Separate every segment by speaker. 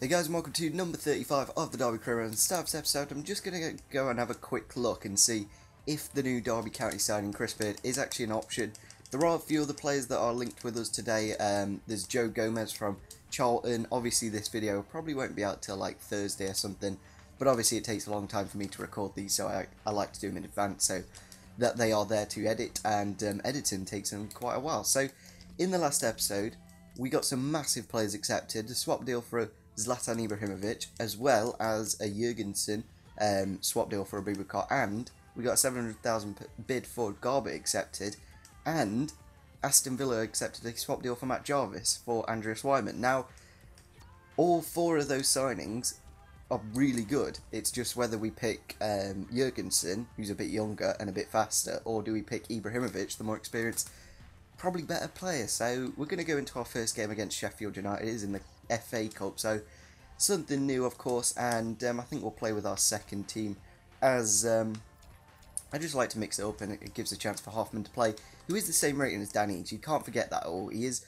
Speaker 1: Hey guys, and welcome to number 35 of the Derby Career. And to start this episode, I'm just going to go and have a quick look and see if the new Derby County signing Chris Beard is actually an option. There are a few other players that are linked with us today. There's Joe Gomez from Charlton. Obviously this video probably won't be out till like Thursday or something, but obviously it takes a long time for me to record these, so I like to do them in advance so that they are there to edit, and editing takes them quite a while. So in the last episode we got some massive players accepted, a swap deal for Zlatan Ibrahimovic, as well as a Jurgensen swap deal for a IBRA, and we got a 700,000 bid for Garbutt accepted, and Aston Villa accepted a swap deal for Matt Jarvis for Andreas Wyman. Now, all four of those signings are really good. It's just whether we pick Jurgensen, who's a bit younger and a bit faster, or do we pick Ibrahimovic, the more experienced, probably better player. So we're going to go into our first game against Sheffield United. It is in the FA Cup, so something new of course, and I think we'll play with our second team, as I just like to mix it up, and it gives a chance for Hoffman to play, who is the same rating as Danny Ings. You can't forget that all. He is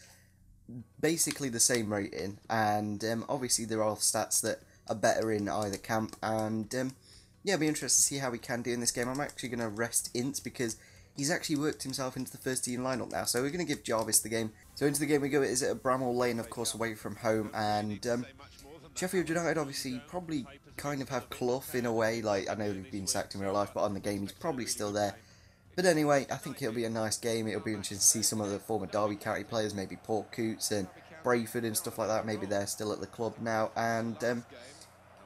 Speaker 1: basically the same rating, and obviously there are stats that are better in either camp, and yeah, it'll be interesting to see how we can do in this game. I'm actually going to rest Ince because he's actually worked himself into the first team lineup now, so we're going to give Jarvis the game. So into the game we go. It is at Bramall Lane, of course, away from home, and Sheffield United obviously probably kind of have Clough in a way. Like, I know they've been sacked in real life, but on the game he's probably still there. But anyway, I think it'll be a nice game. It'll be interesting to see some of the former Derby County players, maybe Paul Coots and Brayford and stuff like that. Maybe they're still at the club now. And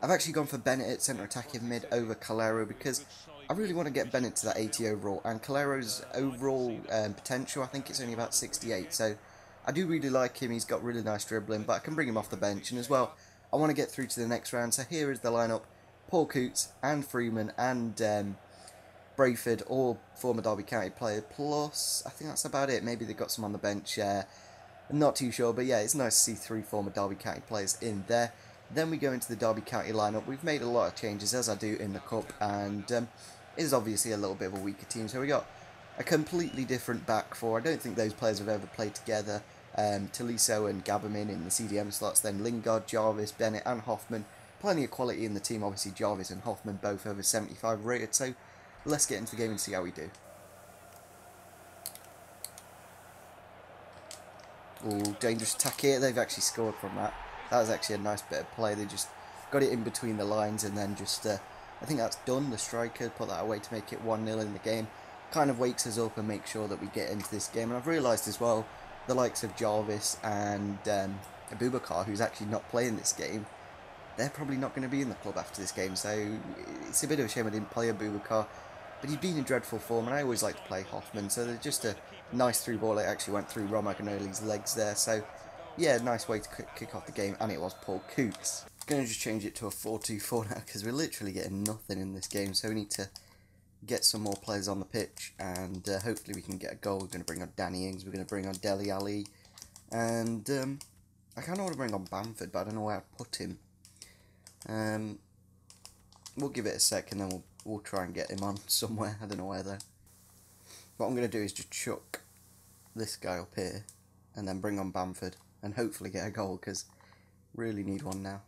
Speaker 1: I've actually gone for Bennett at centre attacking mid over Calero because I really want to get Bennett to that 80 overall. And Calero's overall potential, I think it's only about 68. So I do really like him. He's got really nice dribbling, but I can bring him off the bench. And as well, I want to get through to the next round. So here is the lineup: Paul Coots and Freeman and Brayford, all former Derby County player. Plus, I think that's about it. Maybe they've got some on the bench. I'm not too sure, but yeah, it's nice to see three former Derby County players in there. Then we go into the Derby County lineup. We've made a lot of changes, as I do in the Cup, and it is obviously a little bit of a weaker team. So we got a completely different back four. I don't think those players have ever played together. Tolisso and Gabberman in the CDM slots, then Lingard, Jarvis, Bennett and Hoffman. Plenty of quality in the team. Obviously Jarvis and Hoffman both over 75 rated, so let's get into the game and see how we do. Ooh, dangerous attack here. They've actually scored from that. That was actually a nice bit of play. They just got it in between the lines, and then just I think that's done. The striker put that away to make it 1-0 in the game. Kind of wakes us up and makes sure that we get into this game. And I've realised as well, the likes of Jarvis and Abubakar, who's actually not playing this game, they're probably not going to be in the club after this game. So it's a bit of a shame I didn't play Abubakar, but he's been in dreadful form, and I always like to play Hoffman. So they're just a nice through ball. It actually went through Romagnoli's legs there. So yeah, nice way to kick off the game, and it was Paul Coots. Going to just change it to a 4-2-4 now because we're literally getting nothing in this game. So we need to get some more players on the pitch, and hopefully we can get a goal. We're going to bring on Danny Ings, we're going to bring on Dele Alli, and I kind of want to bring on Bamford, but I don't know where I'd put him. We'll give it a sec, and then we'll try and get him on somewhere. I don't know where though. What I'm going to do is just chuck this guy up here, and then bring on Bamford, and hopefully get a goal, because really need one now.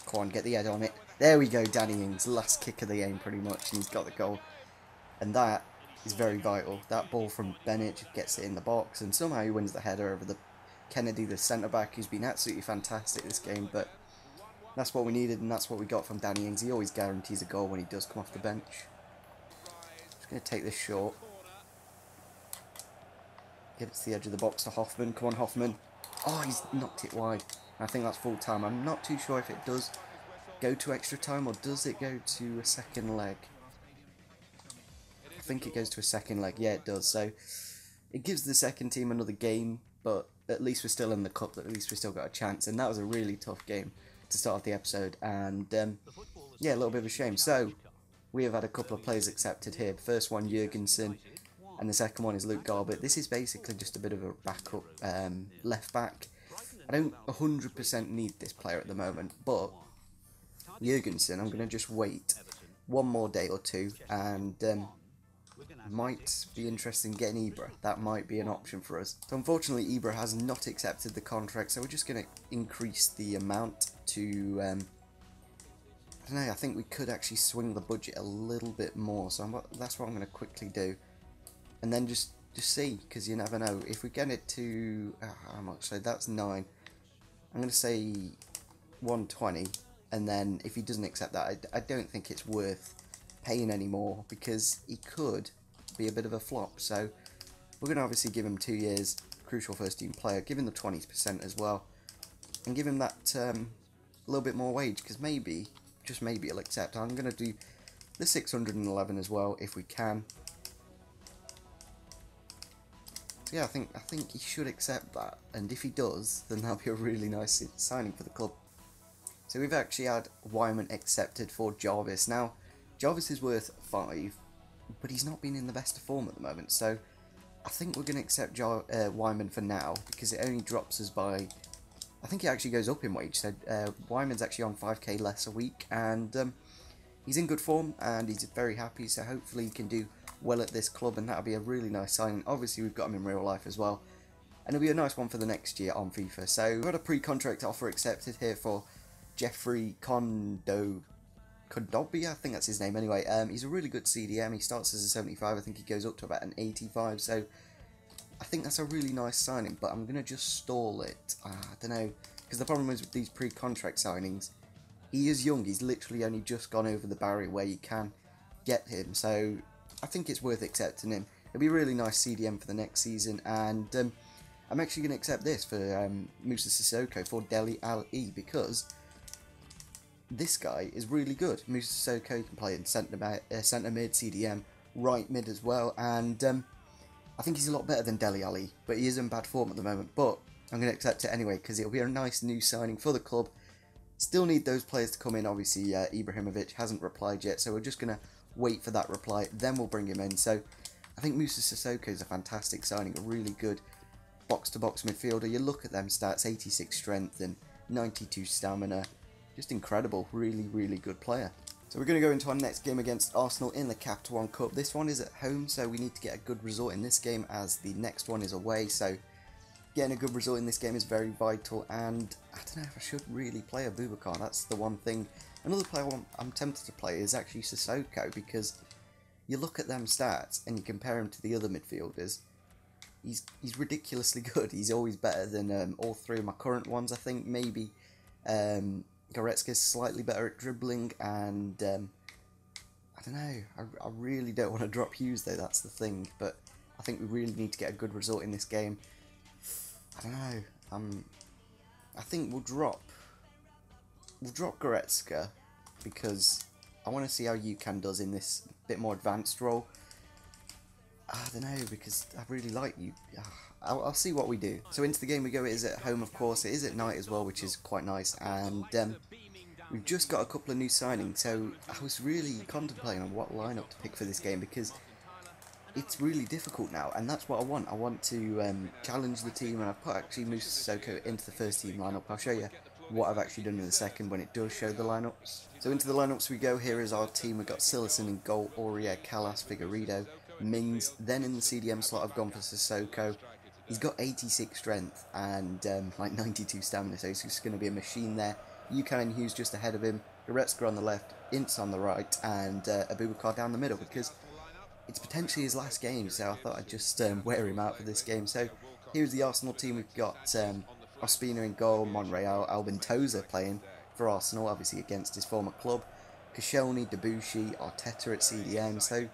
Speaker 1: Come on, get the head on it. There we go, Danny Ings, last kick of the game pretty much, and he's got the goal. And that is very vital. That ball from Bennett gets it in the box, and somehow he wins the header over the Kennedy, the centre-back, who's been absolutely fantastic this game, but that's what we needed, and that's what we got from Danny Ings. He always guarantees a goal when he does come off the bench. Just going to take this short. Get it to the edge of the box to Hoffman. Come on, Hoffman. Oh, he's knocked it wide. I think that's full time. I'm not too sure if it does go to extra time or does it go to a second leg. I think it goes to a second leg. Yeah, it does. So it gives the second team another game, but at least we're still in the cup. At least we still got a chance. And that was a really tough game to start off the episode. And yeah, a little bit of a shame. So we have had a couple of players accepted here. The first one, Jurgensen, and the second one is Luke Garbutt. This is basically just a bit of a backup left back. I don't 100% need this player at the moment, but Jurgensen, I'm going to just wait one more day or two, and might be interested in getting IBRA. That might be an option for us. So unfortunately IBRA has not accepted the contract, so we're just going to increase the amount to, I don't know, I think we could actually swing the budget a little bit more, so that's what I'm going to quickly do. And then just see, because you never know. If we get it to, how much, so that's 9. I'm going to say 120, and then if he doesn't accept that, I don't think it's worth paying anymore, because he could be a bit of a flop. So we're going to obviously give him 2 years, crucial first team player, give him the 20% as well, and give him that little bit more wage, because maybe, just maybe he'll accept. I'm going to do the 611 as well, if we can. So yeah, I think he should accept that, and if he does, then that'll be a really nice signing for the club. So we've actually had Wyman accepted for Jarvis. Now, Jarvis is worth 5, but he's not been in the best of form at the moment, so I think we're going to accept Wyman for now, because it only drops us by, I think it actually goes up in wage, so Wyman's actually on 5k less a week, and he's in good form, and he's very happy, so hopefully he can do well at this club, and that'll be a really nice signing. Obviously we've got him in real life as well, and it'll be a nice one for the next year on FIFA. So we've got a pre-contract offer accepted here for Jeffrey Kondogbia, I think that's his name anyway. He's a really good CDM. He starts as a 75, I think he goes up to about an 85, so I think that's a really nice signing, but I'm going to just stall it. I don't know, because the problem is with these pre-contract signings, he is young, he's literally only just gone over the barrier where you can get him, so I think it's worth accepting him. It'll be a really nice CDM for the next season, and I'm actually going to accept this for Musa Sissoko for Dele Alli, because this guy is really good. Musa Sissoko can play in centre mid, CDM, right mid as well, and I think he's a lot better than Dele Alli, but he is in bad form at the moment. But I'm going to accept it anyway, because it'll be a nice new signing for the club. Still need those players to come in. Obviously, Ibrahimovic hasn't replied yet, so we're just going to wait for that reply, then we'll bring him in. So I think Musa Sissoko is a fantastic signing, a really good box-to-box midfielder. You look at them stats, 86 strength and 92 stamina, just incredible, really, really good player. So we're going to go into our next game against Arsenal in the Capital One Cup. This one is at home, so we need to get a good result in this game, as the next one is away, so getting a good result in this game is very vital, and I don't know if I should really play a Boubacar, that's the one thing. Another player I'm tempted to play is actually Sissoko, because you look at them stats and you compare him to the other midfielders, he's ridiculously good. He's always better than all 3 of my current ones, I think. Maybe Goretzka's slightly better at dribbling, and I don't know, I really don't want to drop Hughes though, that's the thing, but I think we really need to get a good result in this game. I don't know, I think we'll drop Goretzka, because I want to see how UCAN does in this bit more advanced role. I don't know, because I really like you. I'll see what we do. So into the game we go. It is at home, of course. It is at night as well, which is quite nice. And we've just got a couple of new signings. So I was really contemplating on what lineup to pick for this game, because it's really difficult now, and that's what I want. I want to challenge the team, and I've put actually Musa Sissoko into the first team lineup. I'll show you what I've actually done in a second when it does show the lineups. So into the lineups we go. Here is our team. We've got Silerson in goal, Aurier, Callas, Figueiredo, Mings. Then in the CDM slot I've gone for Sissoko. He's got 86 strength and like 92 stamina, so he's just going to be a machine there. UCAN and Hughes just ahead of him, Goretzka on the left, Ince on the right, and Abubakar down the middle, because it's potentially his last game, so I thought I'd just wear him out for this game. So here's the Arsenal team. We've got Ospina in goal, Monreal, Albin Tozer playing for Arsenal, obviously against his former club, Koscielny, Debuchy, Arteta at CDM, so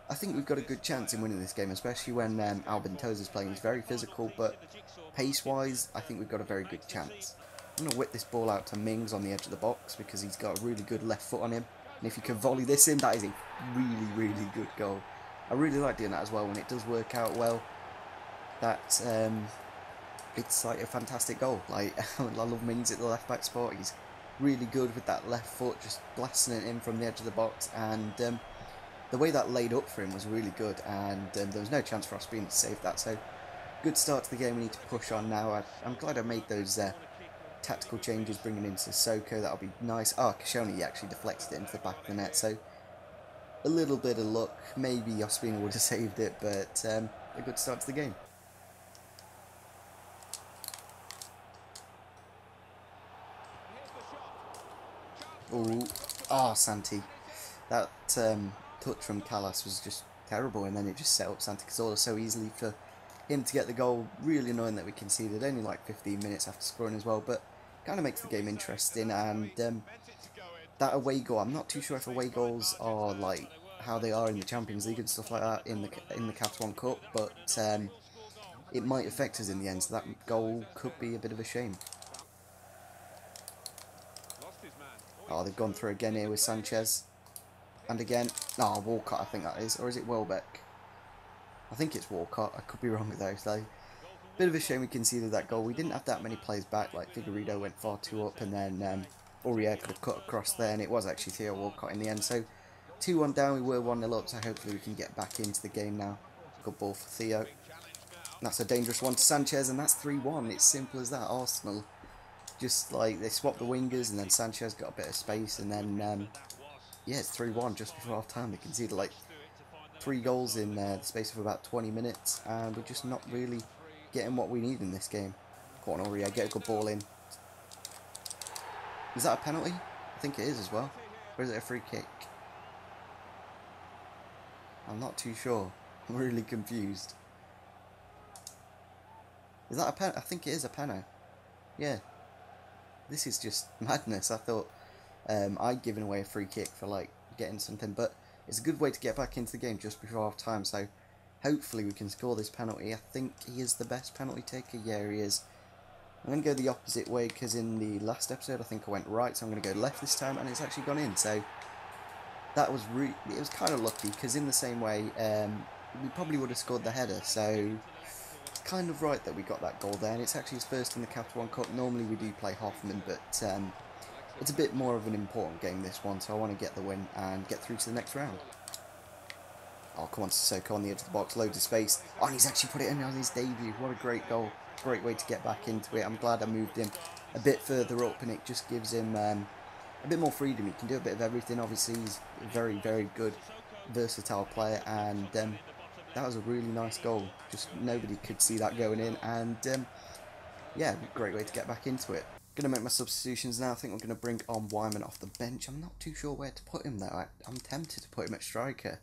Speaker 1: I think we've got a good chance in winning this game, especially when Albin Tozer's playing. He's very physical, but pace-wise, I think we've got a very good chance. I'm going to whip this ball out to Mings on the edge of the box, because he's got a really good left foot on him, and if you can volley this in, that is a really, really good goal. I really like doing that as well when it does work out well. That it's like a fantastic goal. Like I love Mings at the left back spot. He's really good with that left foot, just blasting it in from the edge of the box, and the way that laid up for him was really good, and there was no chance for Ospina to save that. So good start to the game. We need to push on now. I'm glad I made those tactical changes, bringing in Sissoko. That'll be nice. Oh, Koscielny actually deflected it into the back of the net. So a little bit of luck. Maybe Ospina would have saved it, but a good start to the game. Ooh. Oh, Santi. That touch from Callas was just terrible, and then it just set up Santi Cazorla so easily for him to get the goal. Really annoying that we conceded only like 15 minutes after scoring as well, but kind of makes the game interesting. And that away goal, I'm not too sure if away goals are like how they are in the Champions League and stuff like that in the Catalan Cup, but it might affect us in the end, so that goal could be a bit of a shame. Oh, they've gone through again here with Sanchez. And again, oh, Walcott I think that is, or is it Welbeck? I think it's Walcott, I could be wrong though, so bit of a shame we conceded that goal. We didn't have that many players back, like Figueiredo went far too up, and then Aurier could have cut across there, and it was actually Theo Walcott in the end. So 2-1 down, we were 1-0 up, so hopefully we can get back into the game now. Good ball for Theo. That's a dangerous one to Sanchez, and that's 3-1. It's simple as that. Arsenal, just like, they swapped the wingers, and then Sanchez got a bit of space, and then, yeah, it's 3-1 just before half time. They conceded like 3 goals in the space of about 20 minutes, and we're just not really getting what we need in this game. Go on, Aurier, get a good ball in. Is that a penalty? I think it is as well. Or is it a free kick? I'm not too sure. I'm really confused. Is that a pen? I think it is a penalty. Yeah. This is just madness. I thought I'd given away a free kick for like getting something, but it's a good way to get back into the game just before half time, so hopefully we can score this penalty. I think he is the best penalty taker. Yeah, he is. I'm going to go the opposite way because in the last episode I think I went right, so I'm going to go left this time, and it's actually gone in. So that was it was kind of lucky because in the same way we probably would have scored the header. So it's kind of right that we got that goal there, and it's actually his first in the Capital One Cup. Normally we do play Hoffman, but it's a bit more of an important game this one, so I want to get the win and get through to the next round. Oh, come on, Sissoko on the edge of the box, loads of space. Oh, and he's actually put it in on his debut. What a great goal. Great way to get back into it. I'm glad I moved him a bit further up, and it just gives him a bit more freedom. He can do a bit of everything. Obviously, he's a very, very good, versatile player, and that was a really nice goal. Just nobody could see that going in, and yeah, great way to get back into it. Going to make my substitutions now. I think we're going to bring on Wyman off the bench. I'm not too sure where to put him, though. I'm tempted to put him at striker.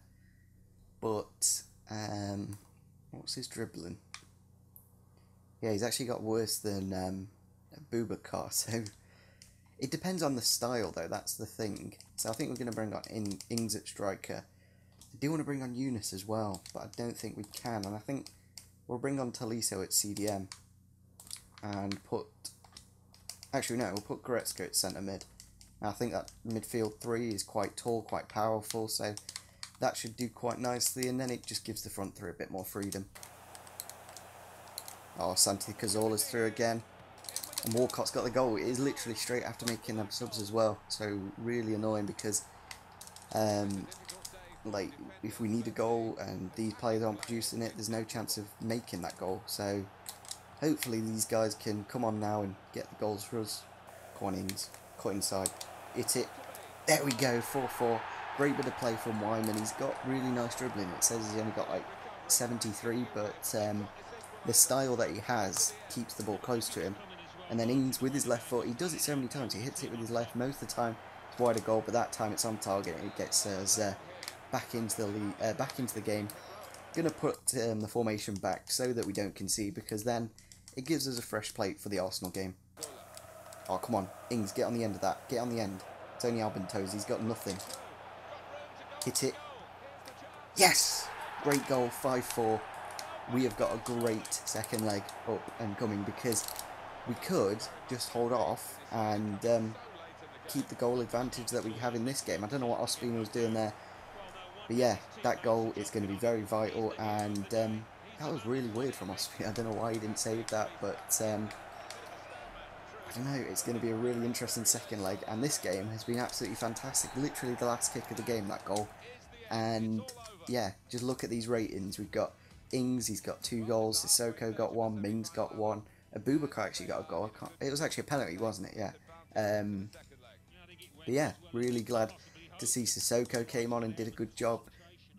Speaker 1: But, what's his dribbling? Yeah, he's actually got worse than Boubacar, so it depends on the style, though, that's the thing. So I think we're going to bring on Ings at striker. I do want to bring on Yunus as well, but I don't think we can, and I think we'll bring on Tolisso at CDM, and put... Actually, no, we'll put Goretzka at centre mid. Now, I think that midfield 3 is quite tall, quite powerful, so that should do quite nicely, and then it just gives the front 3 a bit more freedom. Oh, Santi Cazorla's through again. And Walcott's got the goal. It is literally straight after making them subs as well. So, really annoying because, like, if we need a goal and these players aren't producing it, there's no chance of making that goal. So, hopefully these guys can come on now and get the goals for us. Come on, Ings. Cut inside. Hit it. There we go, 4-4. Great bit of play from Wyman. He's got really nice dribbling. It says he's only got like 73, but the style that he has keeps the ball close to him. And then Ings with his left foot, he does it so many times. He hits it with his left most of the time. It's wider goal, but that time it's on target and it gets us back into the game. Gonna put the formation back so that we don't concede, because then it gives us a fresh plate for the Arsenal game. Oh, come on, Ings, get on the end of that. Get on the end. It's only Albintoz. He's got nothing. Hit it. Yes! Great goal, 5-4. We have got a great second leg up and coming, because we could just hold off and keep the goal advantage that we have in this game. I don't know what Ospina was doing there. But yeah, that goal is going to be very vital, and that was really weird from Ospina. I don't know why he didn't save that, but I don't know, it's going to be a really interesting second leg, and this game has been absolutely fantastic. Literally the last kick of the game, that goal. And yeah, just look at these ratings. We've got Ings, he's got 2 goals, Sissoko got 1, Mings got 1, Abubakar actually got a goal. It was actually a penalty, wasn't it? Yeah. But yeah, really glad to see Sissoko came on and did a good job.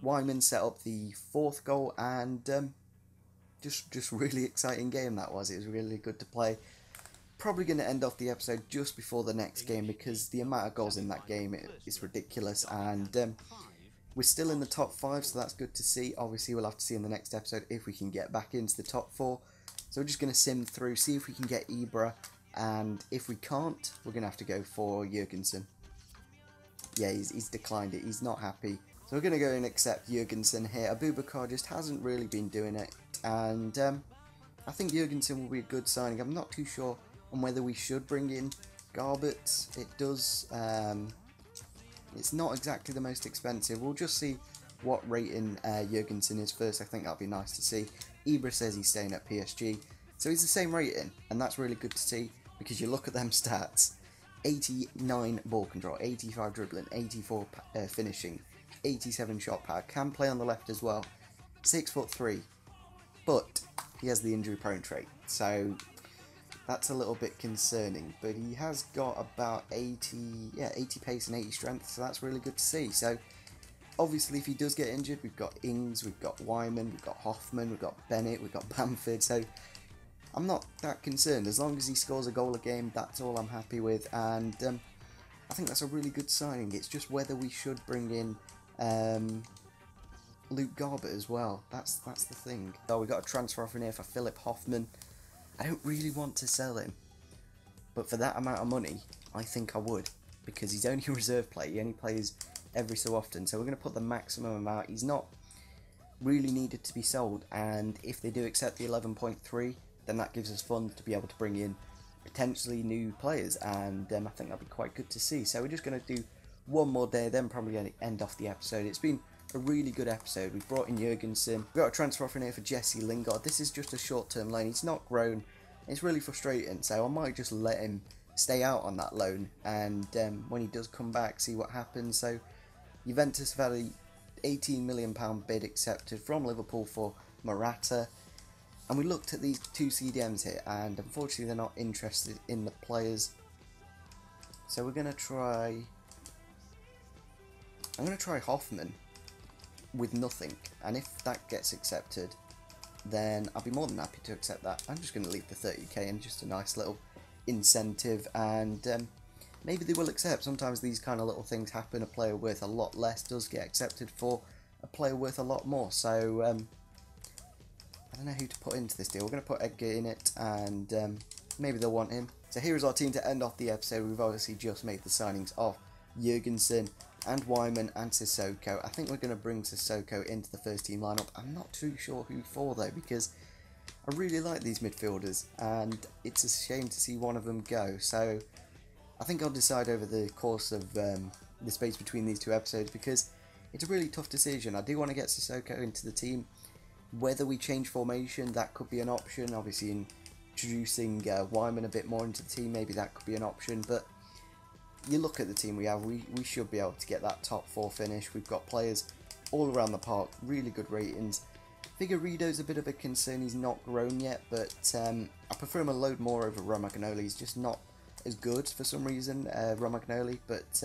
Speaker 1: Wyman set up the 4th goal, and just really exciting game that was. It was really good to play. Probably going to end off the episode just before the next game because the amount of goals in that game is ridiculous, and we're still in the top 5, so that's good to see. Obviously we'll have to see in the next episode if we can get back into the top 4. So we're just going to sim through, see if we can get IBRA, and if we can't, we're going to have to go for Jurgensen. Yeah, he's declined it, he's not happy. So we're going to go and accept Jurgensen here. Abubakar just hasn't really been doing it, and I think Jurgensen will be a good signing. I'm not too sure on whether we should bring in Garbett. It does, it's not exactly the most expensive. We'll just see what rating Jurgensen is first. I think that'll be nice to see. IBRA says he's staying at PSG, so he's the same rating, and that's really good to see because you look at them stats: 89 ball control, 85 dribbling, 84 finishing, 87 shot power, can play on the left as well, 6'3", but he has the injury prone trait, so that's a little bit concerning. But he has got about 80 pace and 80 strength, so that's really good to see. So obviously if he does get injured, we've got Ings, we've got Wyman, we've got Hoffman, we've got Bennett, we've got Bamford, so I'm not that concerned. As long as he scores a goal a game, that's all I'm happy with, and I think that's a really good signing. It's just whether we should bring in Luke Garbett as well. That's the thing. Oh, we got a transfer offer in here for Philip Hoffman. I don't really want to sell him, but for that amount of money, I think I would, because he's only a reserve player. He only plays every so often, so we're going to put the maximum amount. He's not really needed to be sold, and if they do accept the 11.3, then that gives us funds to be able to bring in potentially new players, and I think that'll be quite good to see. So we're just going to do one more day, then probably going to end off the episode. It's been a really good episode. We've brought in Jurgensen. We've got a transfer offer in here for Jesse Lingard. This is just a short-term loan. He's not grown. It's really frustrating, so I might just let him stay out on that loan, and when he does come back, see what happens. So Juventus have had a £18 million bid accepted from Liverpool for Morata, and we looked at these 2 CDMs here, and unfortunately they're not interested in the players. So we're going to try... I'm going to try Hoffman with nothing, and if that gets accepted, then I'll be more than happy to accept that. I'm just going to leave the 30k and just a nice little incentive, and maybe they will accept. Sometimes these kind of little things happen. A player worth a lot less does get accepted for a player worth a lot more, so I don't know who to put into this deal. We're going to put Edgar in it, and maybe they'll want him. So here's our team to end off the episode. We've obviously just made the signings of Jurgensen and Wyman and Sissoko. I think we're going to bring Sissoko into the first team lineup. I'm not too sure who for though, because I really like these midfielders, and it's a shame to see one of them go. So I think I'll decide over the course of the space between these 2 episodes, because it's a really tough decision. I do want to get Sissoko into the team. Whether we change formation, that could be an option. Obviously introducing Wyman a bit more into the team, maybe that could be an option, but you look at the team we have, we should be able to get that top 4 finish. We've got players all around the park, really good ratings. Figueiredo's a bit of a concern, he's not grown yet, but I prefer him a load more over Romagnoli. He's just not as good for some reason, Romagnoli, but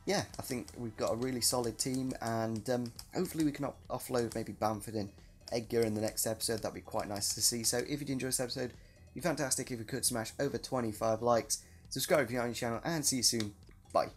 Speaker 1: yeah, I think we've got a really solid team, and hopefully we can offload maybe Bamford and Edgar in the next episode. That'd be quite nice to see. So if you did enjoy this episode, it'd be fantastic if you could smash over 25 likes. Subscribe if you're on your channel, and see you soon. Bye.